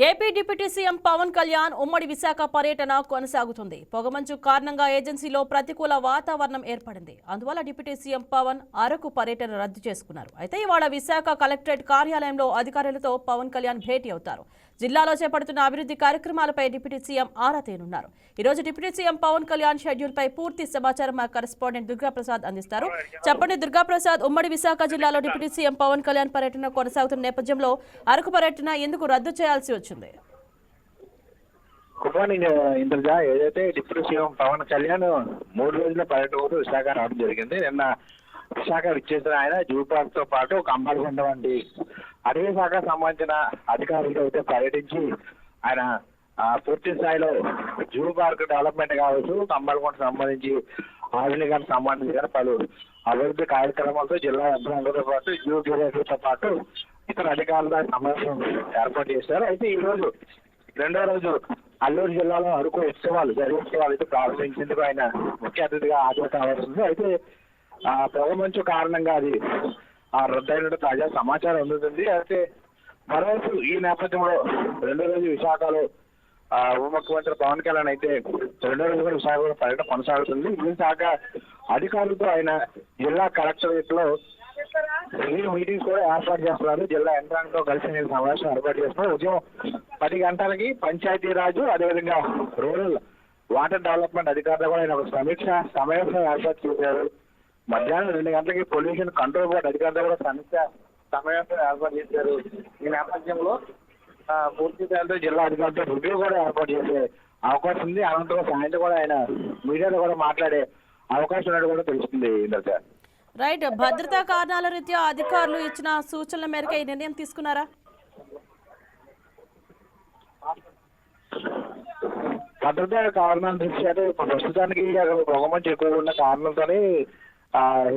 AP deputy CM Pawan Kalyan ఉమ్మడి విశాఖ పర్యటన కొనసాగుతుంది. పొగమంచు కారణంగా ఏజెన్సీలో ప్రతికూల వాతావరణం ఏర్పడింది. అందువల్ల డిప్యూటీ సీఎం పవన్ అరకు పర్యటన రద్దు చేసుకున్నారు. అయితే ఇవాళ విశాఖ కలెక్టరేట్ కార్యాలయంలో అధికారులతో పవన్ కళ్యాణ్ భేటీ అవుతారు. జిల్లాలో చేపడుతున్న అభివృద్ధి కార్యక్రమాలపై డిప్యూటీ సీఎం ఆరా తీనున్నారు. ఈ రోజు deputy CM Pawan Kalyan schedule పై పూర్తి సమాచారం మా కరెస్పాండెంట్ దుర్గాప్రసాద్ అందిస్తారు. చెప్పండి దుర్గాప్రసాద్, ఉమ్మడి విశాఖ జిల్లాలో డిప్యూటీ సీఎం పవన్ కళ్యాణ్ పర్యటన కొనసాగుతున్న నేపథ్యంలో అరకు పర్యటన ఎందుకు రద్దు చేయాల్సి వచ్చింది? Good morning Indraja. ఏదైతే డిప్యూటీ సీఎం పవన్ కళ్యాణ్ 3 రోజుల పర్యటన కోసం విశాఖ రావడం జరిగింది. నిన్న విశాఖ విచ్చేసిన ఆయన జూ పార్క్ తో పాటు కంబాలకొండ వంటి అటవీ శాఖకు సంబంధించిన అధికారులతో అయితే పర్యటించి ఆయన పూర్తి స్థాయిలో జూ పార్క్ డెవలప్మెంట్ కావచ్చు, కంబాలకొండకు సంబంధించి ఆధునికానికి సంబంధించిన పలు అభివృద్ధి కార్యక్రమాలతో జిల్లా యంత్రాంగంతో పాటు జూ డైరెక్టర్తో పాటు ఇతర అధికారులతో సమావేశం ఏర్పాటు చేశారు. అయితే ఈ రోజు 2వ రోజు అల్లూరు జిల్లాలో అరకు ఉత్సవాలు అయితే ప్రారంభించేందుకు ఆయన ముఖ్య అతిథిగా హాజరు కావాల్సింది. అయితే పొగమంచు కారణంగా అది రద్దయినట్టు తాజా సమాచారం అందుతుంది. అయితే మరోవైపు ఈ నేపథ్యంలో 2వ రోజు విశాఖలో ఉప ముఖ్యమంత్రి పవన్ కళ్యాణ్ అయితే 2వ రోజు కూడా విశాఖలో పర్యటన కొనసాగుతుంది. విశాఖ అధికారులతో ఆయన జిల్లా కలెక్టరేట్ లో మీటింగ్స్ కూడా ఏర్పాటు చేస్తున్నారు. జిల్లా యంత్రాంగంతో కలిసి నేను సమావేశం ఏర్పాటు చేస్తున్నారు. ఉదయం 10 గంటలకి పంచాయతీరాజు అదేవిధంగా రూరల్ వాటర్ డెవలప్మెంట్ అధికారులు కూడా ఆయన ఒక సమీక్ష సమావేశం ఏర్పాటు చేశారు. మధ్యాహ్నం 2 గంటలకి పొల్యూషన్ కంట్రోల్ బోర్డు అధికారులు కూడా సమీక్ష సమావేశం ఏర్పాటు చేశారు. ఈ నేపథ్యంలో పూర్తి స్థాయిలో జిల్లా అధికారులతో రివ్యూ కూడా ఏర్పాటు చేసే అవకాశం ఉంది. అనంతరం సాయంత్రం కూడా ఆయన మీడియాలో కూడా మాట్లాడే అవకాశం ఉన్నట్టు కూడా తెలుస్తుంది. ఇంద్రజ రైట్, భద్రతా కారణాల రీత్యా అధికారులు ఇచ్చిన సూచనల మేరకు ఈ నిర్ణయం తీసుకున్నారా? భద్రతా కారణాల దృష్ట్యా ప్రస్తుతానికి పొగమంచు ఎక్కువ ఉన్న కారణంతోనే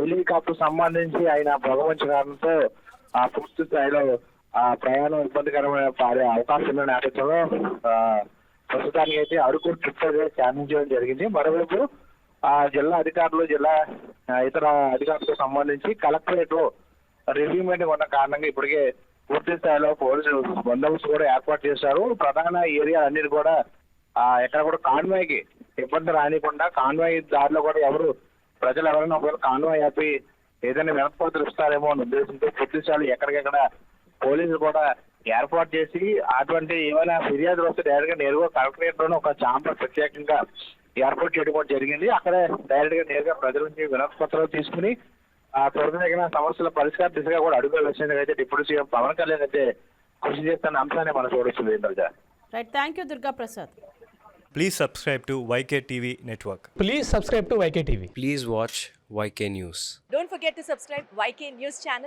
హెలికాప్టర్ సంబంధించి ఆయన పొగమంచు కారణంతో పూర్తి స్థాయిలో ప్రయాణం ఇబ్బందికరమైన పారే అవకాశం ఉన్న నేపథ్యంలో ప్రస్తుతానికి అయితే అరకు ట్రిప్ క్యాన్సిల్ చేయడం జరిగింది. మరోవైపు జిల్లా అధికారులు ఇతర అధికారులతో సంబంధించి కలెక్టరేట్ లో రివ్యూ మీటింగ్ ఉన్న కారణంగా ఇప్పటికే పూర్తి స్థాయిలో పోలీసు బందోబస్తు కూడా ఏర్పాటు చేశారు. ప్రధాన ఏరియా అన్నిటి కూడా ఎక్కడ కూడా కాన్వాయ్కి ఇబ్బంది రానికుండా కాన్వాయ్ దారిలో కూడా ప్రజలు ఎవరైనా ఒకవేళ కాన్వాయ్ ఆపి ఏదైనా వినతిపత్రం ఇస్తారేమో అనే ఉద్దేశంతో పూర్తి స్థాయిలో ఎక్కడికెక్కడ పోలీసులు కూడా ఏర్పాటు చేసి అటువంటి ఏమైనా ఫిర్యాదులు వస్తే డైరెక్ట్ గా నేరుగా కలెక్టరేట్ లోనే ఒక ఛాంబర్ ప్రత్యేకంగా ఏర్పాటు చేయడం కూడా జరిగింది. అక్కడే డైరెక్ట్ గా నేరుగా ప్రజల నుంచి వినతి పత్రాలు తీసుకుని త్వరితగిన సమస్యల పరిష్కార దిశగా కూడా అడుగులు వచ్చేందుకు అయితే డిప్యూటీ సీఎం పవన్ కళ్యాణ్ అయితే కృషి చేస్తున్న అంశాన్ని మనం చూడొచ్చు. Right, thank you Durga Prasad. Please subscribe to YK TV Network. Please subscribe to YK TV. Please watch YK News. Don't forget to subscribe YK News channel.